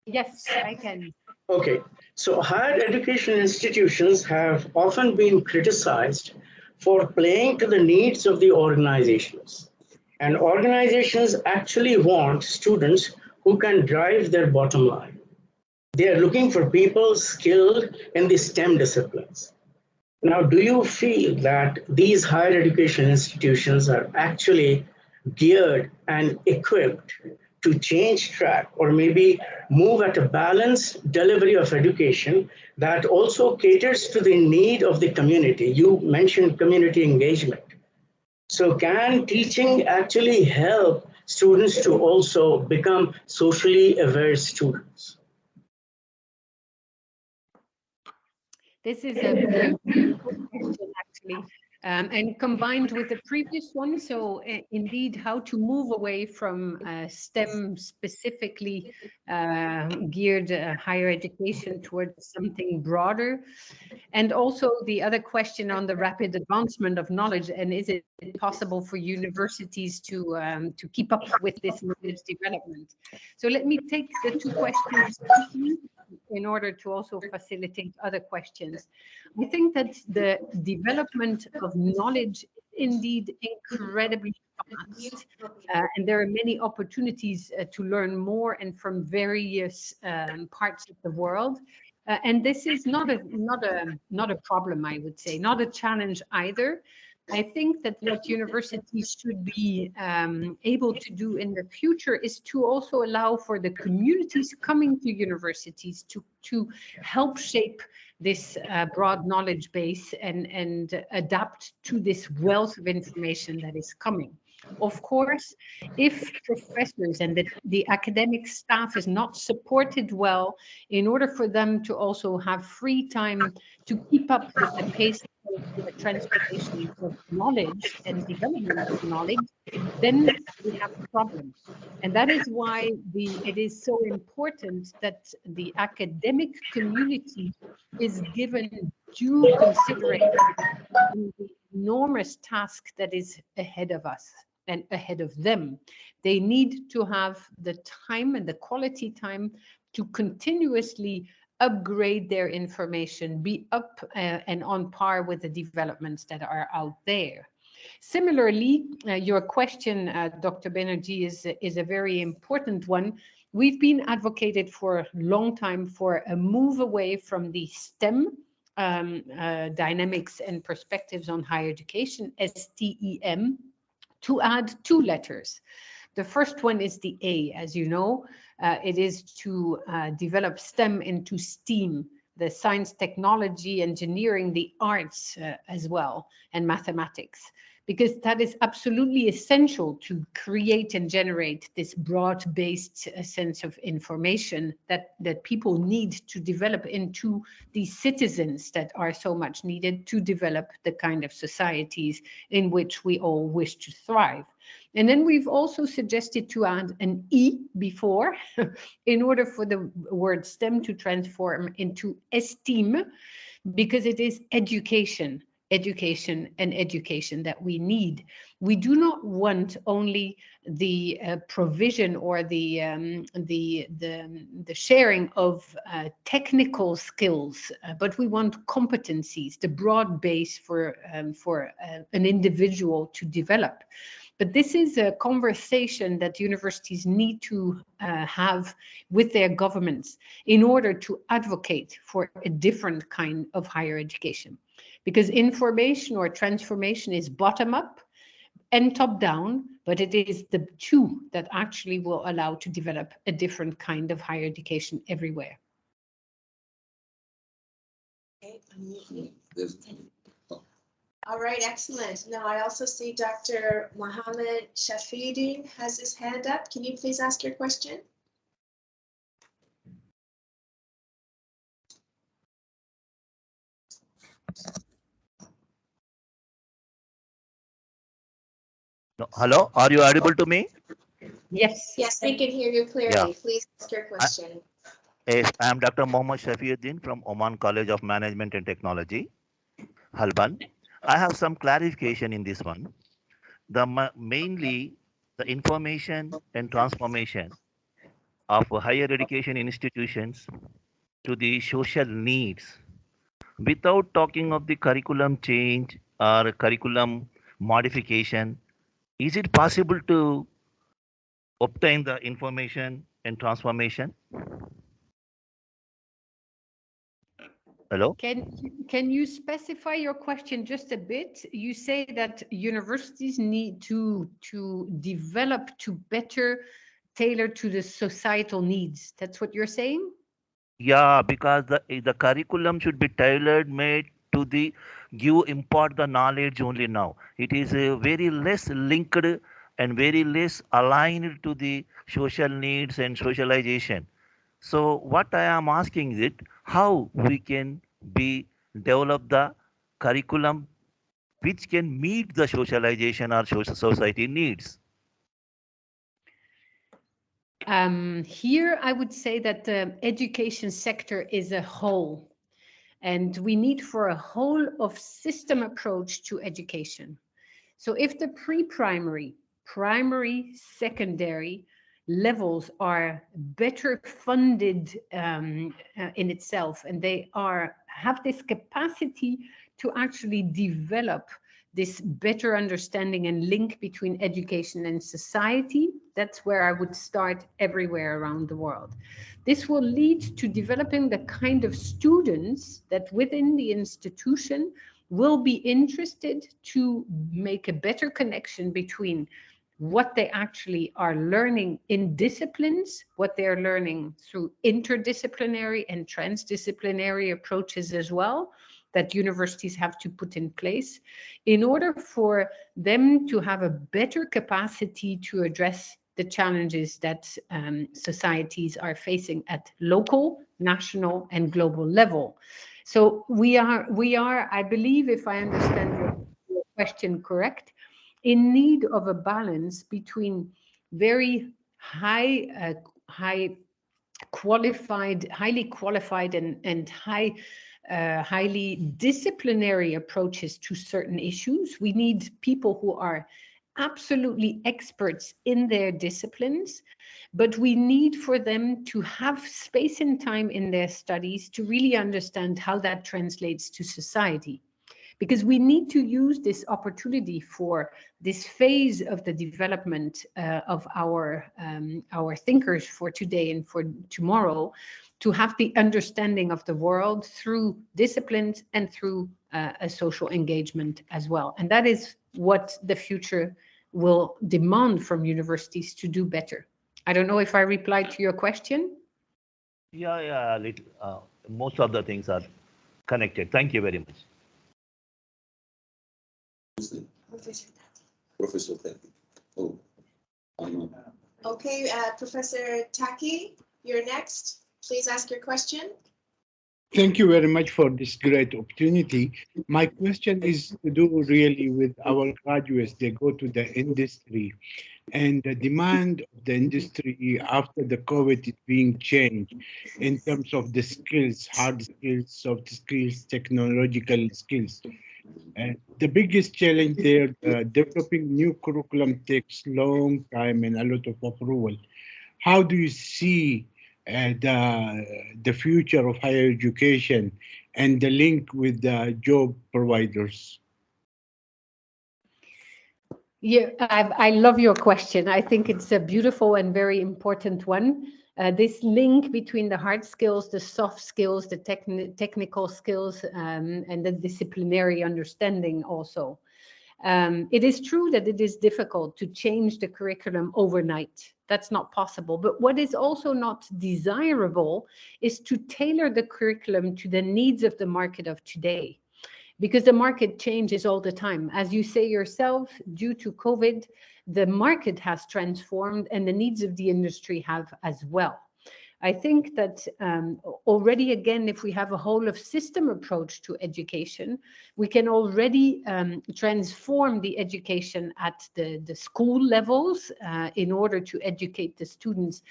Yes, I can. Okay, so higher education institutions have often been criticized for playing to the needs of the organizations. And organizations actually want students who can drive their bottom line. They are looking for people skilled in the STEM disciplines. Now, do you feel that these higher education institutions are actually geared and equipped to change track, or maybe move at a balanced delivery of education that also caters to the need of the community? You mentioned community engagement. So can teaching actually help students to also become socially aware students? This is a good question, actually. And combined with the previous one, so indeed how to move away from STEM specifically geared higher education towards something broader. And also the other question on the rapid advancement of knowledge, and is it possible for universities to keep up with this knowledge development? So let me take the two questions quickly in order to also facilitate other questions. I think that the development of knowledge is indeed incredibly fast, and there are many opportunities to learn more and from various parts of the world. And this is not a problem, I would say, not a challenge either. I think that what universities should be able to do in the future is to also allow for the communities coming to universities to help shape this broad knowledge base and adapt to this wealth of information that is coming. Of course, if professors and the academic staff is not supported well, in order for them to also have free time to keep up with the pace of the transformation of knowledge and development of knowledge, then we have a problem. And that is why it is so important that the academic community is given due consideration in the enormous task that is ahead of us and ahead of them. They need to have the time and the quality time to continuously upgrade their information, be up and on par with the developments that are out there. Similarly, your question, Dr. Banerjee, is a very important one. We've been advocated for a long time for a move away from the STEM dynamics and perspectives on higher education, STEM, to add two letters. The first one is the A, as you know. It is to develop STEM into STEAM, the science, technology, engineering, the arts as well, and mathematics, because that is absolutely essential to create and generate this broad-based sense of information that people need to develop into these citizens that are so much needed to develop the kind of societies in which we all wish to thrive. And then we've also suggested to add an E before in order for the word STEM to transform into esteem, because it is education and education that we need. We do not want only the provision or the sharing of technical skills, but we want competencies, the broad base for an individual to develop. But this is a conversation that universities need to have with their governments in order to advocate for a different kind of higher education. Because information or transformation is bottom up and top down, but it is the two that actually will allow to develop a different kind of higher education everywhere. Okay, all right, excellent. Now I also see Dr. Mohammed Shafiuddin has his hand up. Can you please ask your question? No, hello, are you audible to me? Yes. Yes, we can hear you clearly. Yeah. Please ask your question. Yes, I am Dr. Mohammed Shafiuddin from Oman College of Management and Technology, Halban. I have some clarification in this one. Mainly the information and transformation of higher education institutions to the social needs without talking of the curriculum change or curriculum modification. Is it possible to obtain the information and transformation? Hello? Can you specify your question just a bit? You say that universities need to develop to better tailor to the societal needs. That's what you're saying? Yeah, because the curriculum should be tailored made to the impart the knowledge only now. It is very less linked and very less aligned to the social needs and socialization. So what I am asking is it how we can be develop the curriculum which can meet the socialization or society needs? Here, I would say that the education sector is a whole, and we need for a whole of system approach to education. So if the pre-primary, primary, secondary levels are better funded in itself, and they have this capacity to actually develop this better understanding and link between education and society, that's where I would start everywhere around the world. This will lead to developing the kind of students that within the institution will be interested to make a better connection between what they actually are learning in disciplines, what they're learning through interdisciplinary and transdisciplinary approaches as well, that universities have to put in place in order for them to have a better capacity to address the challenges that societies are facing at local, national, and global level. So we are, I believe, if I understand your question correct, in need of a balance between very highly qualified and highly disciplinary approaches to certain issues. We need people who are absolutely experts in their disciplines, but we need for them to have space and time in their studies to really understand how that translates to society. Because we need to use this opportunity for this phase of the development of our thinkers for today and for tomorrow, to have the understanding of the world through disciplines and through a social engagement as well. And that is what the future will demand from universities to do better. I don't know if I replied to your question. Yeah, most of the things are connected. Thank you very much. Professor Taki. Oh, I know. Okay, Professor Taki, you're next. Please ask your question. Thank you very much for this great opportunity. My question is to do really with our graduates. They go to the industry, and the demand of the industry after the COVID is being changed in terms of the skills, hard skills, soft skills, technological skills. The biggest challenge there, developing new curriculum takes long time and a lot of approval. How do you see the future of higher education and the link with the job providers? Yeah, I love your question. I think it's a beautiful and very important one. This link between the hard skills, the soft skills, the technical skills, and the disciplinary understanding also. It is true that it is difficult to change the curriculum overnight. That's not possible. But what is also not desirable is to tailor the curriculum to the needs of the market of today, because the market changes all the time. As you say yourself, due to COVID, the market has transformed and the needs of the industry have as well. I think that already, again, if we have a whole of system approach to education, we can already transform the education at the school levels in order to educate the students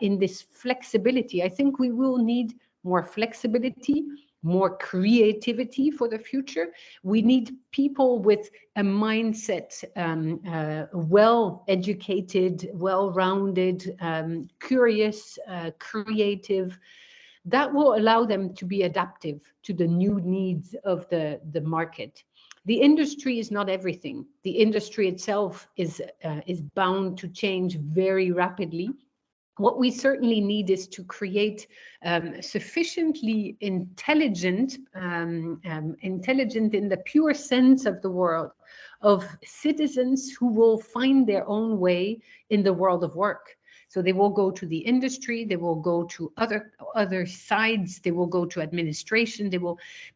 in this flexibility. I think we will need more flexibility, more creativity for the future. We need people with a mindset, well-educated, well-rounded, curious, creative, that will allow them to be adaptive to the new needs of the market. The industry is not everything. The industry itself is bound to change very rapidly. What we certainly need is to create sufficiently intelligent in the pure sense of the word, of citizens who will find their own way in the world of work. So they will go to the industry, they will go to other sides, they will go to administration,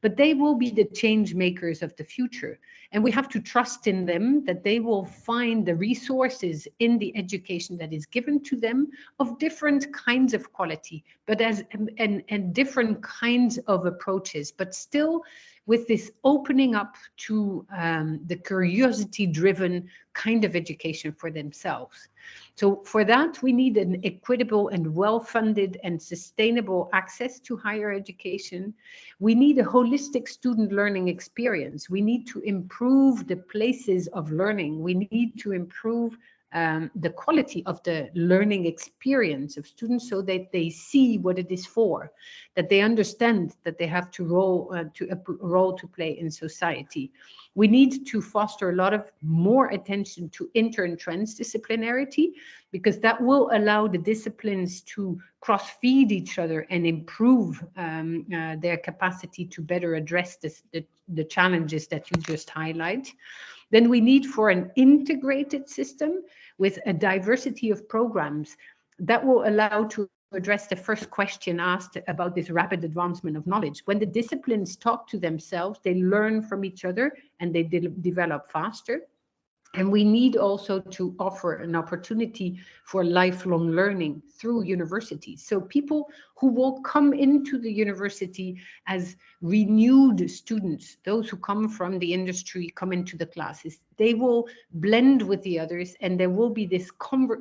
but they will be the change makers of the future. And we have to trust in them that they will find the resources in the education that is given to them of different kinds of quality, but and different kinds of approaches. But still, with this opening up to the curiosity-driven kind of education for themselves. So for that, we need an equitable and well-funded and sustainable access to higher education. We need a holistic student learning experience. We need to improve the places of learning. We need to improve the quality of the learning experience of students so that they see what it is for, that they understand that they have a role to play in society. We need to foster a lot of more attention to inter and transdisciplinarity, because that will allow the disciplines to cross-feed each other and improve their capacity to better address the challenges that you just highlight. Then we need for an integrated system with a diversity of programs that will allow to address the first question asked about this rapid advancement of knowledge. When the disciplines talk to themselves, they learn from each other and they develop faster. And we need also to offer an opportunity for lifelong learning through universities. So people who will come into the university as renewed students, those who come from the industry, come into the classes, they will blend with the others, and there will be this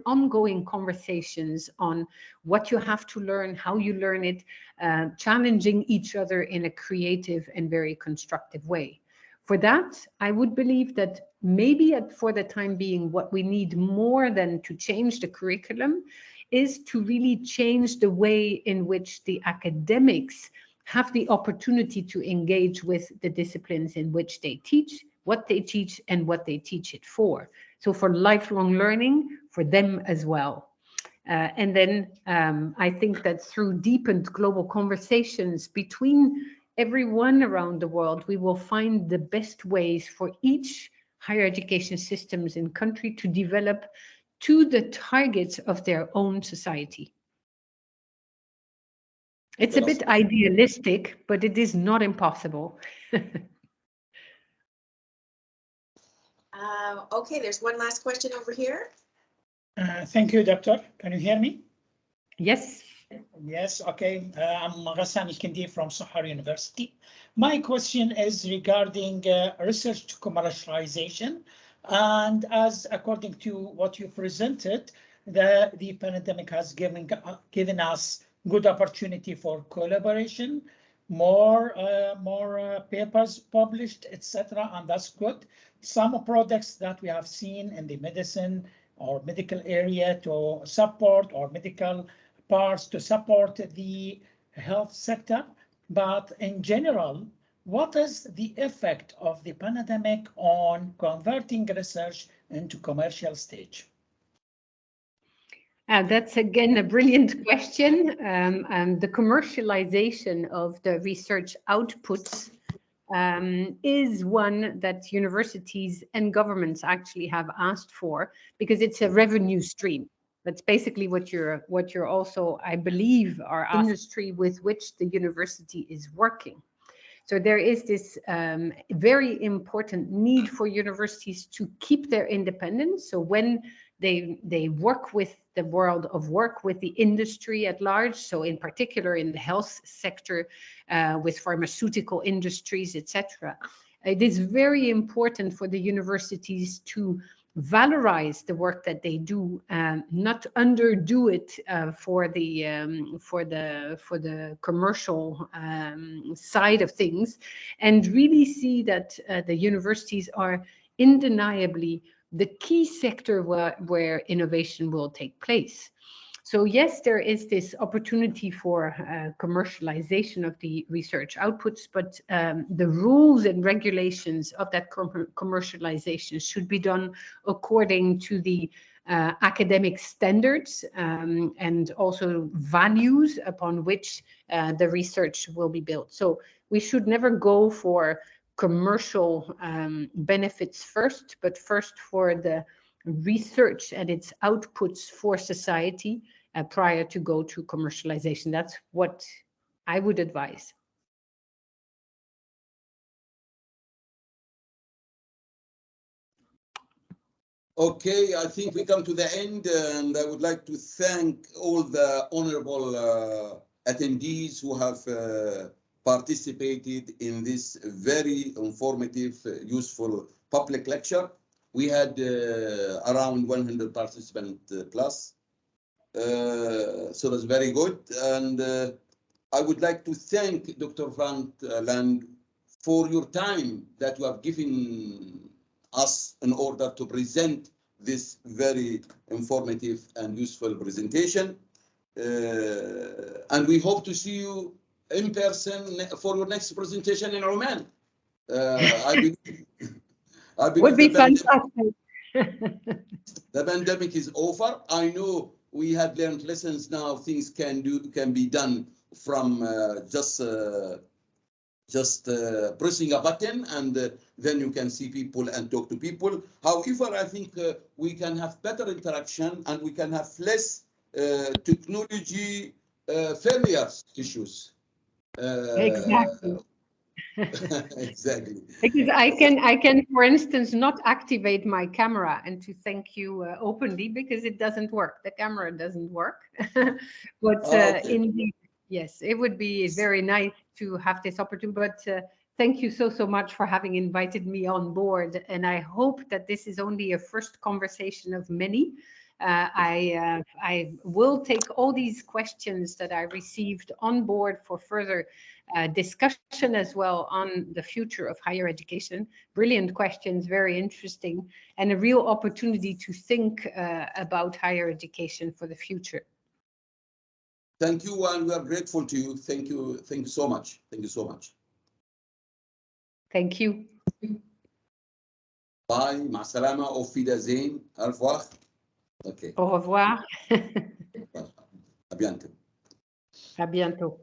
ongoing conversations on what you have to learn, how you learn it, challenging each other in a creative and very constructive way. For that, I would believe that maybe for the time being, what we need more than to change the curriculum is to really change the way in which the academics have the opportunity to engage with the disciplines in which they teach, what they teach, and what they teach it for. So for lifelong learning, for them as well. And then I think that through deepened global conversations between everyone around the world, we will find the best ways for each higher education systems in country to develop to the targets of their own society. It's a bit idealistic, but it is not impossible. Okay, there's one last question over here. Thank you, Doctor. Can you hear me? Yes. Yes, okay. I'm Ghassan Al-Kindi from Sohar University. My question is regarding research to commercialization. And as according to what you presented, the pandemic has given us good opportunity for collaboration, more papers published, etc. And that's good. Some products that we have seen in the medicine or medical area to support, or medical parts to support the health sector. But in general, what is the effect of the pandemic on converting research into commercial stage? That's again a brilliant question. The commercialization of the research outputs is one that universities and governments actually have asked for, because it's a revenue stream. That's basically what you're also, I believe, our industry with which the university is working. So there is this very important need for universities to keep their independence. So when they work with the world of work, with the industry at large, so in particular in the health sector, with pharmaceutical industries, etc., it is very important for the universities to valorize the work that they do, not underdo it for the commercial side of things, and really see that the universities are undeniably the key sector where innovation will take place. So yes, there is this opportunity for commercialization of the research outputs, but the rules and regulations of that commercialization should be done according to the academic standards and also values upon which the research will be built. So we should never go for commercial benefits first, but first for the research and its outputs for society prior to go to commercialization. That's what I would advise. Okay, I think we come to the end, and I would like to thank all the honorable attendees who have participated in this very informative, useful public lecture. We had around 100 participants plus. So that's very good. And I would like to thank Dr. Frank Land for your time that you have given us in order to present this very informative and useful presentation. And we hope to see you in person for your next presentation in Oman. I believe Would be fantastic. The pandemic is over. I know we have learned lessons now. Things can be done from just pressing a button, and then you can see people and talk to people. However, I think we can have better interaction and we can have less technology failures issues. Exactly. Exactly. Because I can, for instance, not activate my camera and to thank you openly because it doesn't work. The camera doesn't work. But Okay. indeed, yes, it would be very nice to have this opportunity. But thank you so much for having invited me on board. And I hope that this is only a first conversation of many. I will take all these questions that I received on board for further discussion as well on the future of higher education. Brilliant questions, very interesting, and a real opportunity to think about higher education for the future. Thank you, and we are grateful to you. Thank you so much. Thank you so much. Thank you. Bye. مع السلامة. Auf Wiedersehen. Au revoir. Okay. Au revoir. À bientôt. À bientôt.